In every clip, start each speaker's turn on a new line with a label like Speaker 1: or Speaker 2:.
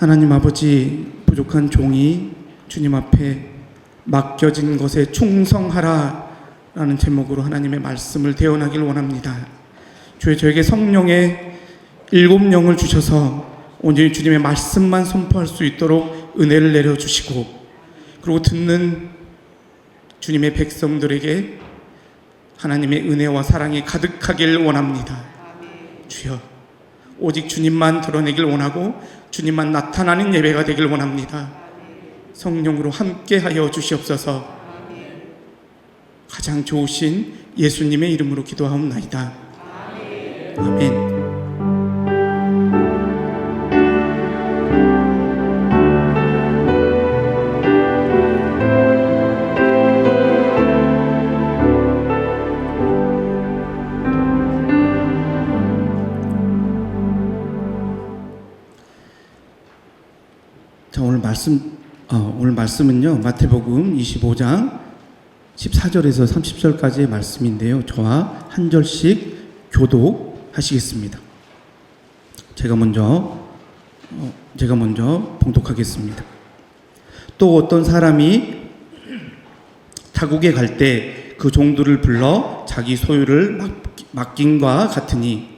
Speaker 1: 하나님 아버지, 부족한 종이 주님 앞에 맡겨진 것에 충성하라 라는 제목으로 하나님의 말씀을 대언하길 원합니다. 주여, 저에게 성령의 7영을 주셔서 오늘 주님의 말씀만 선포할 수 있도록 은혜를 내려주시고, 그리고 듣는 주님의 백성들에게 하나님의 은혜와 사랑이 가득하길 원합니다. 주여, 오직 주님만 드러내길 원하고 주님만 나타나는 예배가 되길 원합니다. 성령으로 함께하여 주시옵소서. 가장 좋으신 예수님의 이름으로 기도하옵나이다. 아멘. 자, 오늘 말씀은요, 마태복음 25장 14절에서 30절까지의 말씀인데요, 저와 한 절씩 교독하시겠습니다. 제가 먼저 봉독하겠습니다. 또 어떤 사람이 타국에 갈 때 그 종들을 불러 자기 소유를 맡김과 같으니,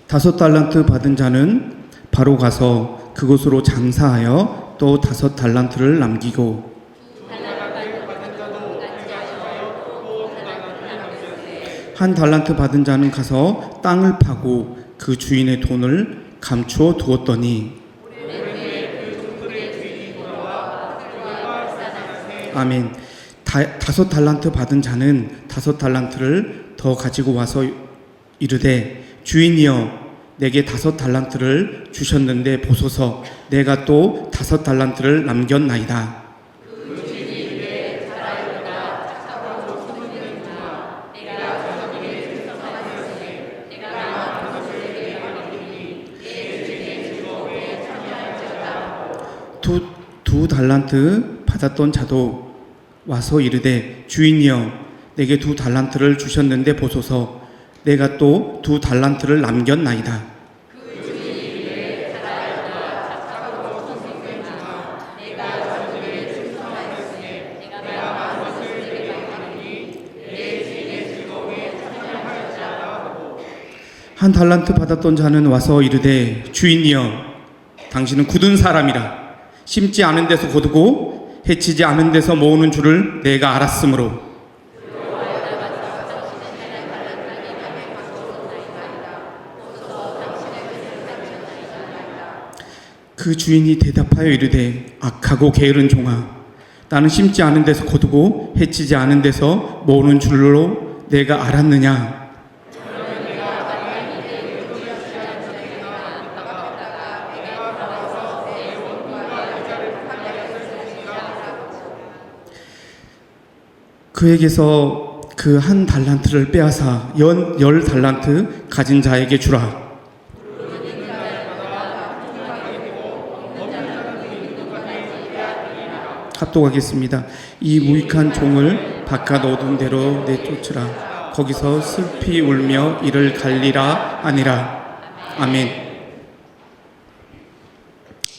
Speaker 1: 다섯 달란트 받은 자는 바로 가서 그곳으로 장사하여 또 5 달란트를 남기고, 한 달란트 받은 자는 가서 땅을 파고 그 주인의 돈을 감추어 두었더니, 아멘. 5 달란트 받은 자는 5 달란트를 더 가지고 와서 이르되, 주인이여, 내게 5 달란트를 주셨는데 보소서, 내가 또 5 달란트를 남겼나이다. 두 달란트 받았던 자도 와서 이르되, 주인이여, 내게 2 달란트를 주셨는데 보소서, 내가 또 2 달란트를 남겼나이다. 한 달란트 받았던 자는 와서 이르되, 주인이여, 당신은 굳은 사람이라. 심지 않은 데서 거두고 해치지 않은 데서 모으는 줄을 내가 알았으므로, 그 주인이 대답하여 이르되, 악하고 게으른 종아, 나는 심지 않은 데서 거두고 해치지 않은 데서 모으는 줄로 내가 알았느냐. 그에게서 그 한 달란트를 빼앗아 10 달란트 가진 자에게 주라. 합독하겠습니다. 이 무익한 종을 바깥 어두운 데로 내쫓으라. 거기서 슬피 울며 이를 갈리라 하니라. 아멘.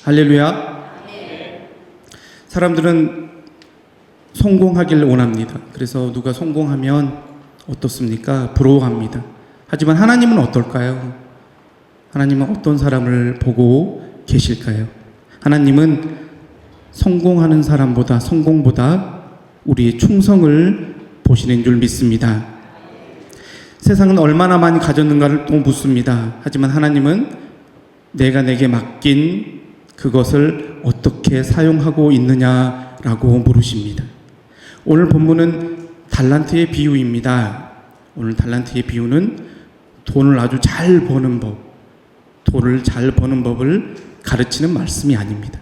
Speaker 1: 할렐루야. 사람들은 성공하기를 원합니다. 그래서 누가 성공하면 어떻습니까? 부러워합니다. 하지만 하나님은 어떨까요? 하나님은 어떤 사람을 보고 계실까요? 하나님은 성공하는 사람보다, 성공보다 우리의 충성을 보시는 줄 믿습니다. 세상은 얼마나 많이 가졌는가를 또 묻습니다. 하지만 하나님은 내가 내게 맡긴 그것을 어떻게 사용하고 있느냐라고 물으십니다. 오늘 본문은 달란트의 비유입니다. 오늘 달란트의 비유는 돈을 아주 잘 버는 법, 돈을 잘 버는 법을 가르치는 말씀이 아닙니다.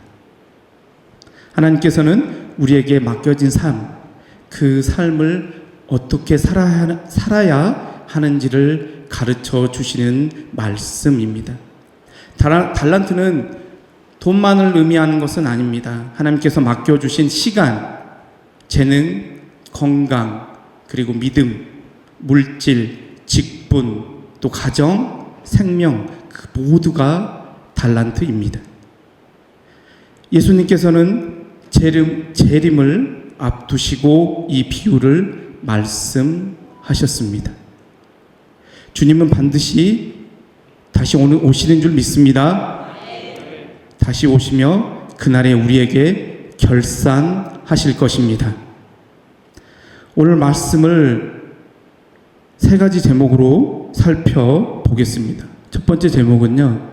Speaker 1: 하나님께서는 우리에게 맡겨진 삶, 그 삶을 어떻게 살아야 하는지를 가르쳐 주시는 말씀입니다. 달란트는 돈만을 의미하는 것은 아닙니다. 하나님께서 맡겨주신 시간, 재능, 건강, 그리고 믿음, 물질, 직분, 또 가정, 생명, 그 모두가 달란트입니다. 예수님께서는 재림을 앞두시고 이 비유를 말씀하셨습니다. 주님은 반드시 다시 오시는 줄 믿습니다. 다시 오시며 그날에 우리에게 결산하실 것입니다. 오늘 말씀을 세 가지 제목으로 살펴보겠습니다. 첫 번째 제목은요.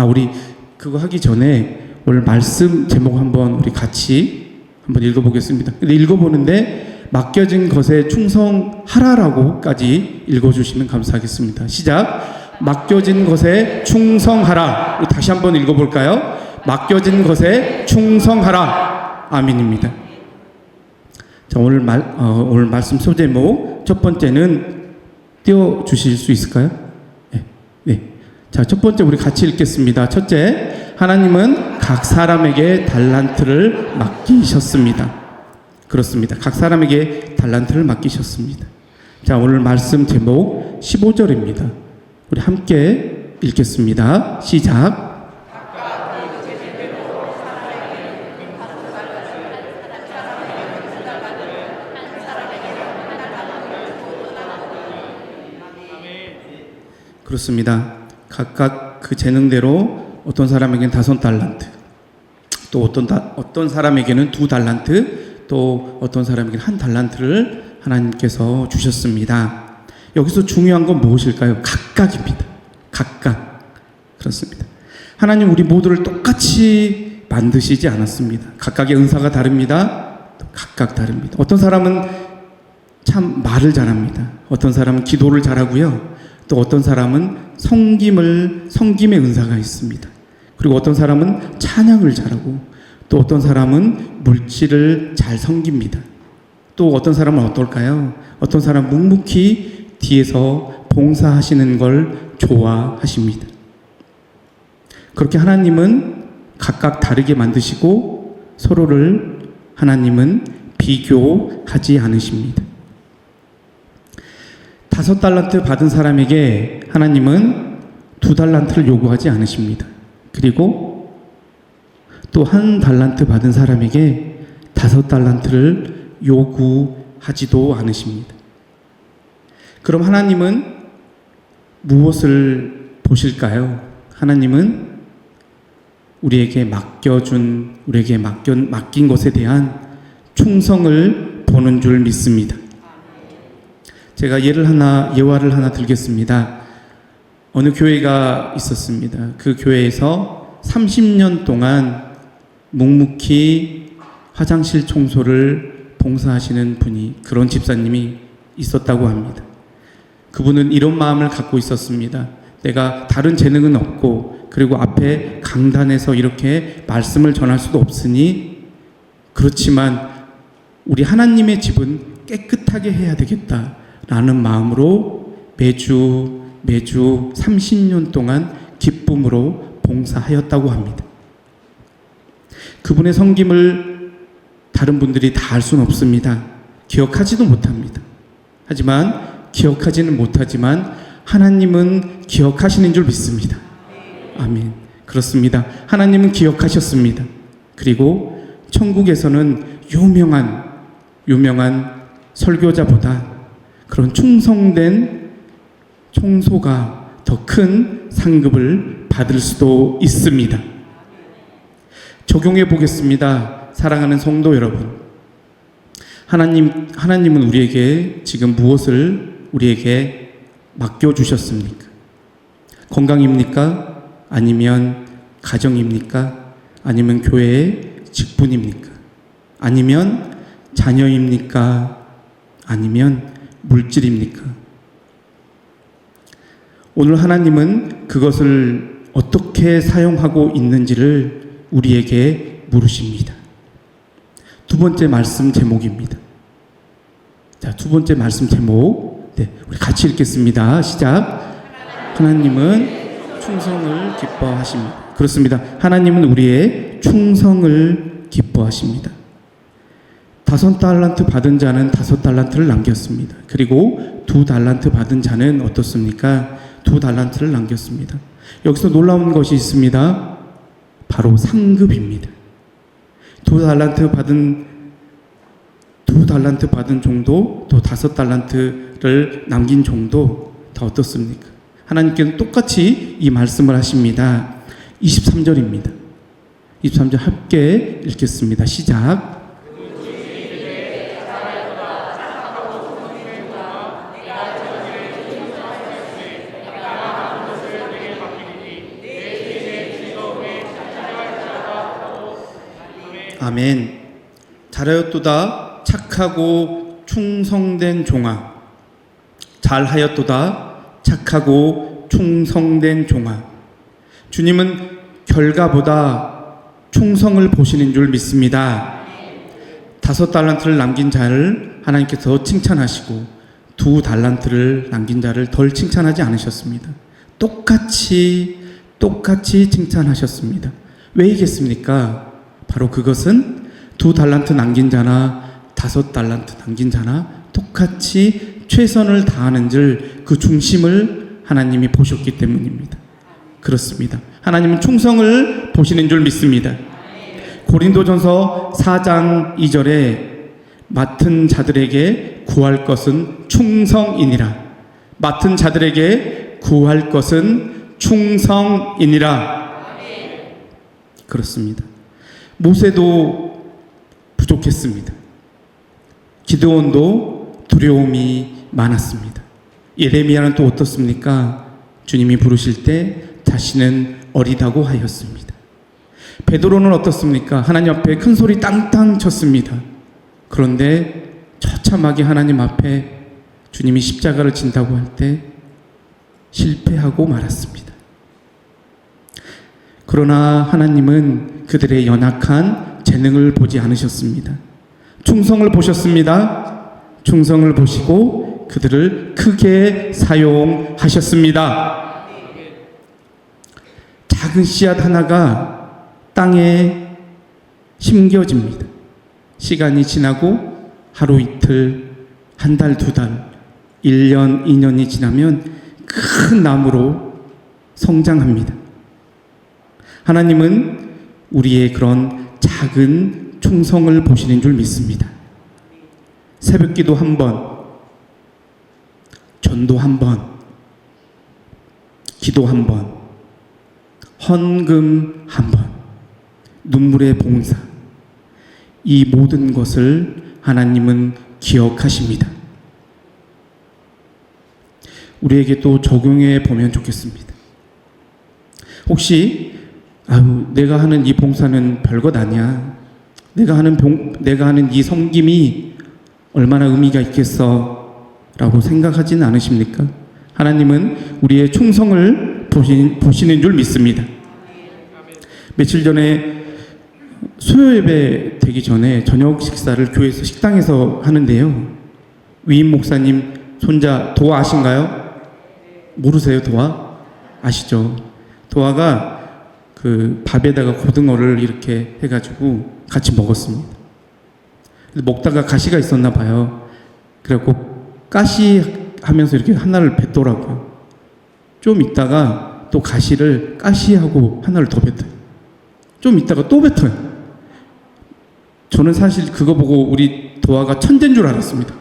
Speaker 1: 우리 그거 하기 전에 오늘 말씀 제목 한번 우리 같이 한번 읽어보겠습니다. 근데 읽어보는데 맡겨진 것에 충성하라라고까지 읽어주시면 감사하겠습니다. 시작. 맡겨진 것에 충성하라. 다시 한번 읽어볼까요? 맡겨진 것에 충성하라. 아멘입니다. 자, 오늘 말씀 소제목 첫 번째는 띄워주실 수 있을까요? 네. 자, 첫 번째 우리 같이 읽겠습니다. 첫째, 하나님은 각 사람에게 달란트를 맡기셨습니다. 그렇습니다. 각 사람에게 달란트를 맡기셨습니다. 자, 오늘 말씀 제목 15절입니다. 우리 함께 읽겠습니다. 시작. 그렇습니다. 각각 그 재능대로 어떤 사람에게는 5달란트, 또 어떤 사람에게는 2달란트, 또 어떤 사람에게는 1달란트를 하나님께서 주셨습니다. 여기서 중요한 건 무엇일까요? 각각입니다. 각각. 그렇습니다. 하나님 우리 모두를 똑같이 만드시지 않았습니다. 각각의 은사가 다릅니다. 각각 다릅니다. 어떤 사람은 참 말을 잘합니다. 어떤 사람은 기도를 잘하고요. 또 어떤 사람은 성김의 은사가 있습니다. 그리고 어떤 사람은 찬양을 잘하고, 또 어떤 사람은 물질을 잘 섬깁니다. 또 어떤 사람은 어떨까요? 어떤 사람은 묵묵히 뒤에서 봉사하시는 걸 좋아하십니다. 그렇게 하나님은 각각 다르게 만드시고 서로를 하나님은 비교하지 않으십니다. 5달란트 받은 사람에게 하나님은 2달란트를 요구하지 않으십니다. 그리고 또 1달란트 받은 사람에게 5달란트를 요구하지도 않으십니다. 그럼 하나님은 무엇을 보실까요? 하나님은 우리에게 맡긴 것에 대한 충성을 보는 줄 믿습니다. 제가 예화를 하나 들겠습니다. 어느 교회가 있었습니다. 그 교회에서 30년 동안 묵묵히 화장실 청소를 봉사하시는 그런 집사님이 있었다고 합니다. 그분은 이런 마음을 갖고 있었습니다. 내가 다른 재능은 없고, 그리고 앞에 강단에서 이렇게 말씀을 전할 수도 없으니, 그렇지만 우리 하나님의 집은 깨끗하게 해야 되겠다 라는 마음으로 매주 30년 동안 기쁨으로 봉사하였다고 합니다. 그분의 섬김을 다른 분들이 다 알 수는 없습니다. 기억하지도 못합니다. 기억하지는 못하지만 하나님은 기억하시는 줄 믿습니다. 아멘. 그렇습니다. 하나님은 기억하셨습니다. 그리고 천국에서는 유명한 설교자보다 그런 충성된 총소가 더 큰 상급을 받을 수도 있습니다. 적용해 보겠습니다. 사랑하는 성도 여러분, 하나님은 우리에게 지금 무엇을 우리에게 맡겨주셨습니까? 건강입니까? 아니면 가정입니까? 아니면 교회의 직분입니까? 아니면 자녀입니까? 아니면 물질입니까? 오늘 하나님은 그것을 어떻게 사용하고 있는지를 우리에게 물으십니다. 두 번째 말씀 제목입니다. 자, 두 번째 말씀 제목. 우리 같이 읽겠습니다. 시작. 하나님은 충성을 기뻐하십니다. 그렇습니다. 하나님은 우리의 충성을 기뻐하십니다. 5달란트 받은 자는 5달란트를 남겼습니다. 그리고 2달란트 받은 자는 어떻습니까? 2달란트를 남겼습니다. 여기서 놀라운 것이 있습니다. 바로 상급입니다. 2달란트 받은 종도, 또 5달란트를 남긴 종도 다 어떻습니까? 하나님께는 똑같이 이 말씀을 하십니다. 23절입니다. 23절 함께 읽겠습니다. 시작. 아멘. 잘하였도다 착하고 충성된 종아. 잘하였도다 착하고 충성된 종아. 주님은 결과보다 충성을 보시는 줄 믿습니다. 5달란트를 남긴 자를 하나님께서 칭찬하시고 2달란트를 남긴 자를 덜 칭찬하지 않으셨습니다. 똑같이 칭찬하셨습니다. 왜이겠습니까? 바로 그것은 2달란트 남긴 자나 5달란트 남긴 자나 똑같이 최선을 다하는 줄 그 중심을 하나님이 보셨기 때문입니다. 그렇습니다. 하나님은 충성을 보시는 줄 믿습니다. 고린도전서 4장 2절에 맡은 자들에게 구할 것은 충성이니라. 맡은 자들에게 구할 것은 충성이니라. 그렇습니다. 모세도 부족했습니다. 기드온도 두려움이 많았습니다. 예레미야는 또 어떻습니까? 주님이 부르실 때 자신은 어리다고 하였습니다. 베드로는 어떻습니까? 하나님 앞에 큰 소리 땅땅 쳤습니다. 그런데 처참하게 하나님 앞에 주님이 십자가를 진다고 할 때 실패하고 말았습니다. 그러나 하나님은 그들의 연약한 재능을 보지 않으셨습니다. 충성을 보셨습니다. 충성을 보시고 그들을 크게 사용하셨습니다. 작은 씨앗 하나가 땅에 심겨집니다. 시간이 지나고 하루 이틀, 한 달, 2달, 1년, 2년이 지나면 큰 나무로 성장합니다. 하나님은 우리의 그런 작은 충성을 보시는 줄 믿습니다. 새벽기도 한 번, 전도 한 번, 기도 한 번, 헌금 한 번, 눈물의 봉사, 이 모든 것을 하나님은 기억하십니다. 우리에게 또 적용해 보면 좋겠습니다. 혹시 내가 하는 이 봉사는 별것 아니야. 내가 하는 이 섬김이 얼마나 의미가 있겠어 라고 생각하지는 않으십니까? 하나님은 우리의 충성을 보시는 줄 믿습니다. 며칠 전에 수요예배 되기 전에 저녁 식사를 교회에서 식당에서 하는데요. 위임 목사님 손자 도아 아신가요? 모르세요, 도아? 아시죠? 도아가 그 밥에다가 고등어를 이렇게 해가지고 같이 먹었습니다. 먹다가 가시가 있었나 봐요. 그래갖고 가시 하면서 이렇게 하나를 뱉더라고요. 좀 있다가 또 가시를 가시하고 하나를 더 뱉어요. 좀 있다가 또 뱉어요. 저는 사실 그거 보고 우리 도아가 천재인 줄 알았습니다.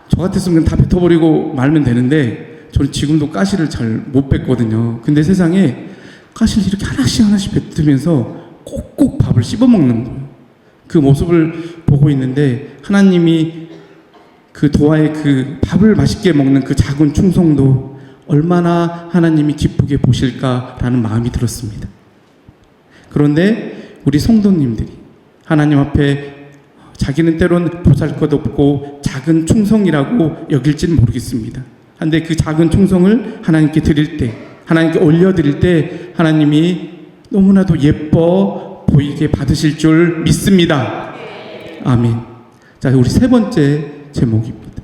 Speaker 1: 저 같았으면 다 뱉어버리고 말면 되는데 저는 지금도 가시를 잘 못 뱉거든요. 근데 세상에 가시를 이렇게 하나씩 뱉으면서 꼭꼭 밥을 씹어먹는 거예요. 그 모습을 보고 있는데 하나님이 그 도아의 그 밥을 맛있게 먹는 그 작은 충성도 얼마나 하나님이 기쁘게 보실까라는 마음이 들었습니다. 그런데 우리 성도님들이 하나님 앞에 자기는 때론 보잘것없고 작은 충성이라고 여길지는 모르겠습니다. 그런데 그 작은 충성을 하나님께 드릴 때, 하나님께 올려드릴 때 하나님이 너무나도 예뻐 보이게 받으실 줄 믿습니다. 아멘. 자, 우리 세 번째 제목입니다.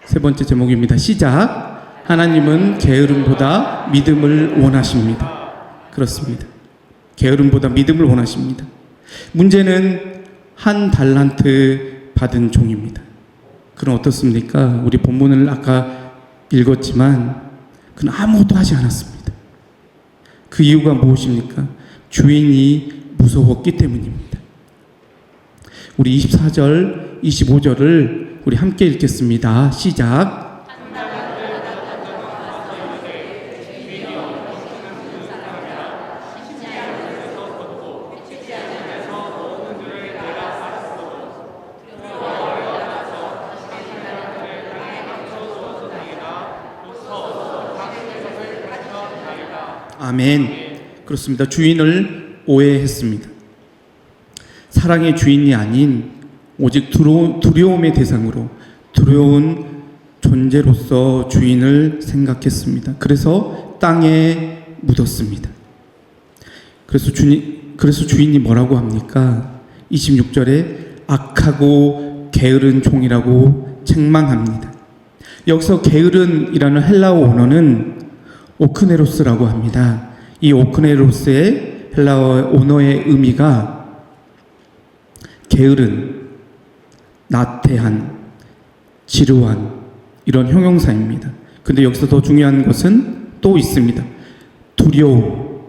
Speaker 1: 세 번째 제목입니다. 시작. 하나님은 게으름보다 믿음을 원하십니다. 그렇습니다. 게으름보다 믿음을 원하십니다. 문제는 한 달란트 받은 종입니다. 그럼 어떻습니까? 우리 본문을 아까 읽었지만 그는 아무것도 하지 않았습니다. 그 이유가 무엇입니까? 주인이 무서웠기 때문입니다. 우리 24절, 25절을 우리 함께 읽겠습니다. 시작. 아멘. 그렇습니다. 주인을 오해했습니다. 사랑의 주인이 아닌 오직 두려움의 대상으로 두려운 존재로서 주인을 생각했습니다. 그래서 땅에 묻었습니다. 그래서 주인이 뭐라고 합니까? 26절에 악하고 게으른 종이라고 책망합니다. 여기서 게으른이라는 헬라어 언어는 오크네로스라고 합니다. 이 오크네로스의 헬라어 언어의 의미가 게으른, 나태한, 지루한 이런 형용사입니다. 근데 여기서 더 중요한 것은 또 있습니다. 두려움,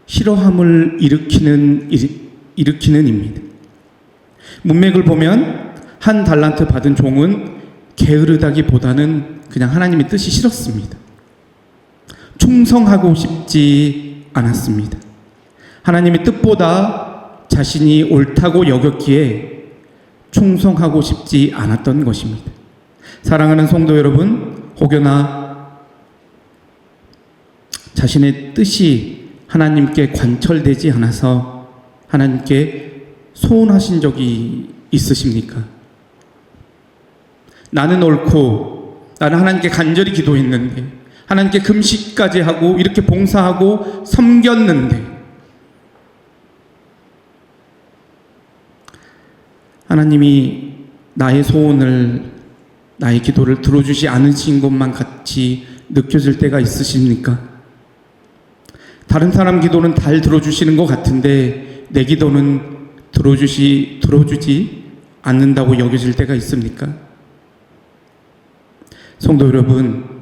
Speaker 1: 싫어함을 일으키는 입니다. 문맥을 보면 한 달란트 받은 종은 게으르다기보다는 그냥 하나님의 뜻이 싫었습니다. 충성하고 싶지 않았습니다. 하나님의 뜻보다 자신이 옳다고 여겼기에 충성하고 싶지 않았던 것입니다. 사랑하는 성도 여러분, 혹여나 자신의 뜻이 하나님께 관철되지 않아서 하나님께 소원하신 적이 있으십니까? 나는 옳고 나는 하나님께 간절히 기도했는데 하나님께 금식까지 하고 이렇게 봉사하고 섬겼는데 하나님이 나의 소원을, 나의 기도를 들어주지 않으신 것만 같이 느껴질 때가 있으십니까? 다른 사람 기도는 잘 들어주시는 것 같은데 내 기도는 들어주지 않는다고 여겨질 때가 있습니까? 성도 여러분,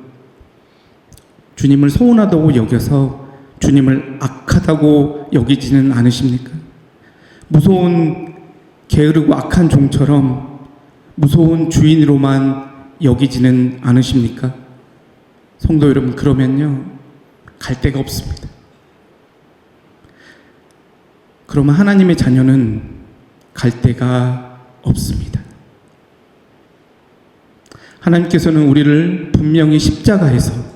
Speaker 1: 주님을 소원하다고 여겨서 주님을 악하다고 여기지는 않으십니까? 무서운 게으르고 악한 종처럼 무서운 주인으로만 여기지는 않으십니까? 성도 여러분, 그러면요 갈 데가 없습니다. 그러면 하나님의 자녀는 갈 데가 없습니다. 하나님께서는 우리를 분명히 십자가에서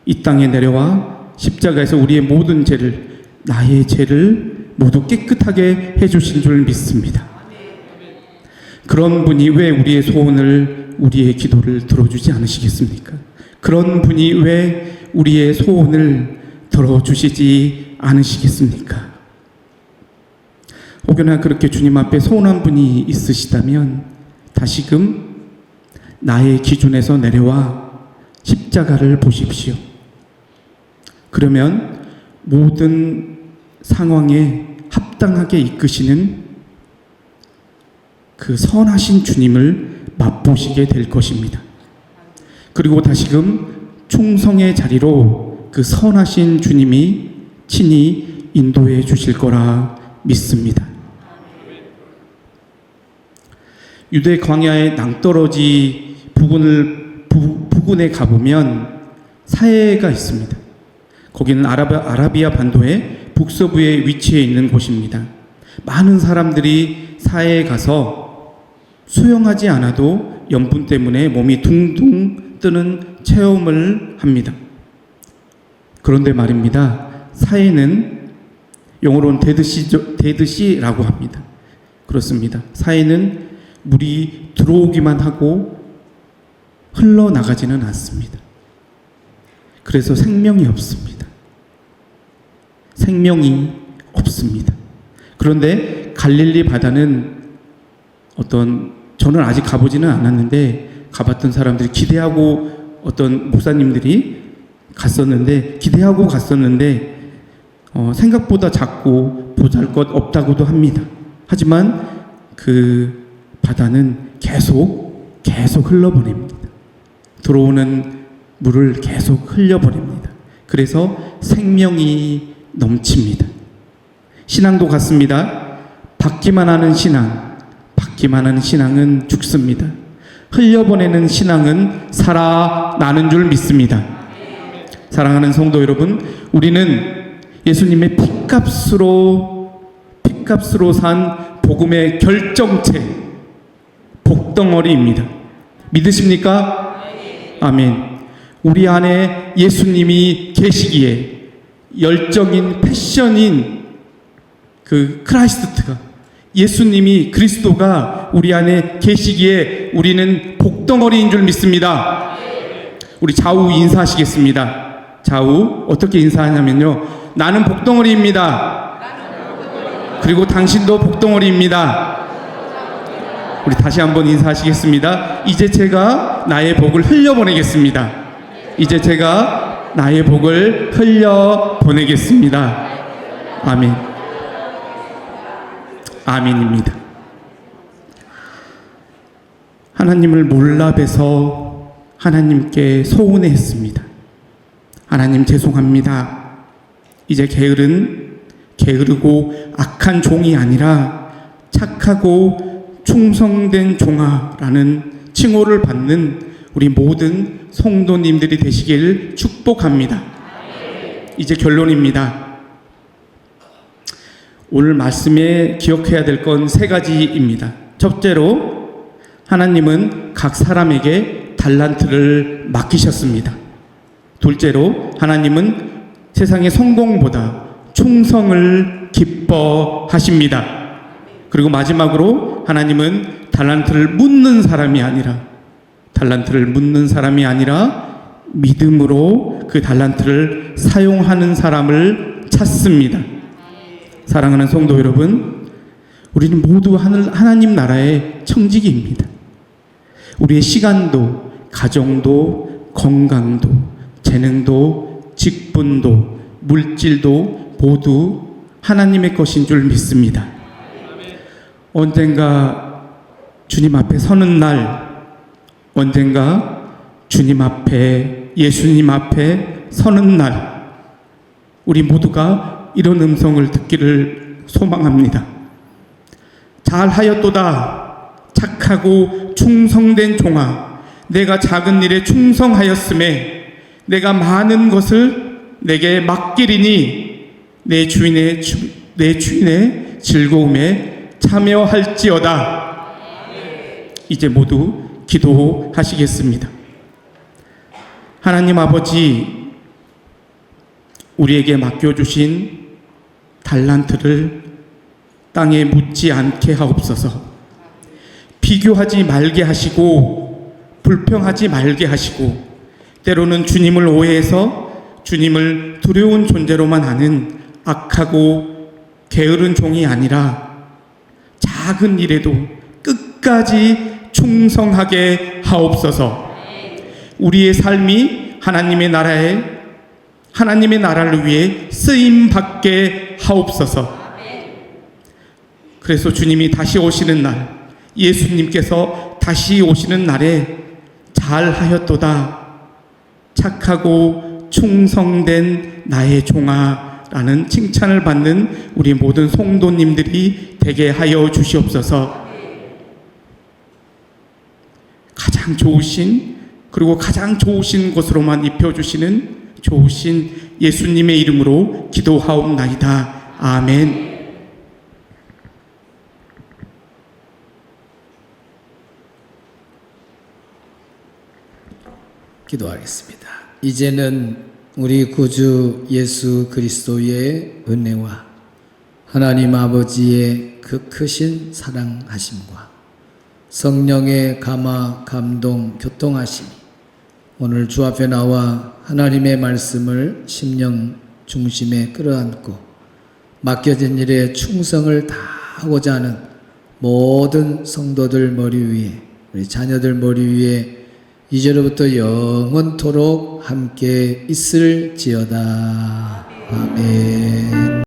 Speaker 1: 이 땅에 내려와 십자가에서 우리의 모든 죄를, 나의 죄를 모두 깨끗하게 해주신 줄 믿습니다. 그런 분이 왜 우리의 소원을, 우리의 기도를 들어주지 않으시겠습니까? 그런 분이 왜 우리의 소원을 들어주시지 않으시겠습니까? 혹여나 그렇게 주님 앞에 소원한 분이 있으시다면 다시금 나의 기준에서 내려와 십자가를 보십시오. 그러면 모든 상황에 합당하게 이끄시는 그 선하신 주님을 맛보시게 될 것입니다. 그리고 다시금 충성의 자리로 그 선하신 주님이 친히 인도해 주실 거라 믿습니다. 유대 광야의 낭떠러지 부근에 가보면 사해가 있습니다. 거기는 아라비아 반도의 북서부에 위치해 있는 곳입니다. 많은 사람들이 사해에 가서 수영하지 않아도 염분 때문에 몸이 둥둥 뜨는 체험을 합니다. 그런데 말입니다. 사해는 영어로는 데드시라고 합니다. 그렇습니다. 사해는 물이 들어오기만 하고 흘러나가지는 않습니다. 그래서 생명이 없습니다. 생명이 없습니다. 그런데 갈릴리 바다는 저는 아직 가보지는 않았는데 가봤던 사람들이 기대하고 어떤 목사님들이 기대하고 갔었는데 생각보다 작고 보잘것 없다고도 합니다. 하지만 그 바다는 계속 흘러보냅니다. 들어오는 물을 계속 흘려버립니다. 그래서 생명이 넘칩니다. 신앙도 같습니다. 받기만 하는 신앙은 죽습니다. 흘려보내는 신앙은 살아나는 줄 믿습니다. 사랑하는 성도 여러분, 우리는 예수님의 피값으로 산 복음의 결정체, 복덩어리입니다. 믿으십니까? 아멘. 우리 안에 예수님이 계시기에 열정인, 패션인 그 크라이스트가, 예수님이, 그리스도가 우리 안에 계시기에 우리는 복덩어리인 줄 믿습니다. 우리 좌우 인사하시겠습니다. 좌우 어떻게 인사하냐면요, 나는 복덩어리입니다. 그리고 당신도 복덩어리입니다. 우리 다시 한번 인사하시겠습니다. 이제 제가 나의 복을 흘려보내겠습니다. 이제 제가 나의 복을 흘려보내겠습니다. 아멘. 아멘입니다. 하나님을 몰라 뵈서 하나님께 서운해했습니다. 하나님 죄송합니다. 이제 게으르고 악한 종이 아니라 착하고 충성된 종아라는 칭호를 받는 우리 모든 성도님들이 되시길 축복합니다. 이제 결론입니다. 오늘 말씀에 기억해야 될 건 3가지입니다. 첫째로, 하나님은 각 사람에게 달란트를 맡기셨습니다. 둘째로, 하나님은 세상의 성공보다 충성을 기뻐하십니다. 그리고 마지막으로, 하나님은 달란트를 묻는 사람이 아니라 믿음으로 그 달란트를 사용하는 사람을 찾습니다. 사랑하는 성도 여러분, 우리는 모두 하나님 나라의 청지기입니다. 우리의 시간도, 가정도, 건강도, 재능도, 직분도, 물질도 모두 하나님의 것인 줄 믿습니다. 언젠가 주님 앞에 서는 날, 언젠가 주님 앞에, 예수님 앞에 서는 날, 우리 모두가 이런 음성을 듣기를 소망합니다. 잘하였도다, 착하고 충성된 종아, 내가 작은 일에 충성하였음에 내가 많은 것을 내게 맡기리니 내 주인의 즐거움에 참여할지어다. 이제 모두 기도하시겠습니다. 하나님 아버지, 우리에게 맡겨주신 달란트를 땅에 묻지 않게 하옵소서. 비교하지 말게 하시고 불평하지 말게 하시고, 때로는 주님을 오해해서 주님을 두려운 존재로만 하는 악하고 게으른 종이 아니라 작은 일에도 끝까지 충성하게 하옵소서. 우리의 삶이 하나님의 나라를 위해 쓰임받게 하옵소서. 그래서 주님이 다시 오시는 날, 예수님께서 다시 오시는 날에 잘하였도다, 착하고 충성된 나의 종아라는 칭찬을 받는 우리 모든 성도님들이 되게 하여 주시옵소서. 가장 좋으신, 그리고 가장 좋으신 것으로만 입혀주시는 좋으신 예수님의 이름으로 기도하옵나이다. 아멘.
Speaker 2: 기도하겠습니다. 이제는 우리 구주 예수 그리스도의 은혜와 하나님 아버지의 그 크신 사랑하심과 성령의 감화, 감동, 교통하심이 오늘 주 앞에 나와 하나님의 말씀을 심령 중심에 끌어안고 맡겨진 일에 충성을 다하고자 하는 모든 성도들 머리 위에, 우리 자녀들 머리 위에 이제로부터 영원토록 함께 있을지어다. 아멘.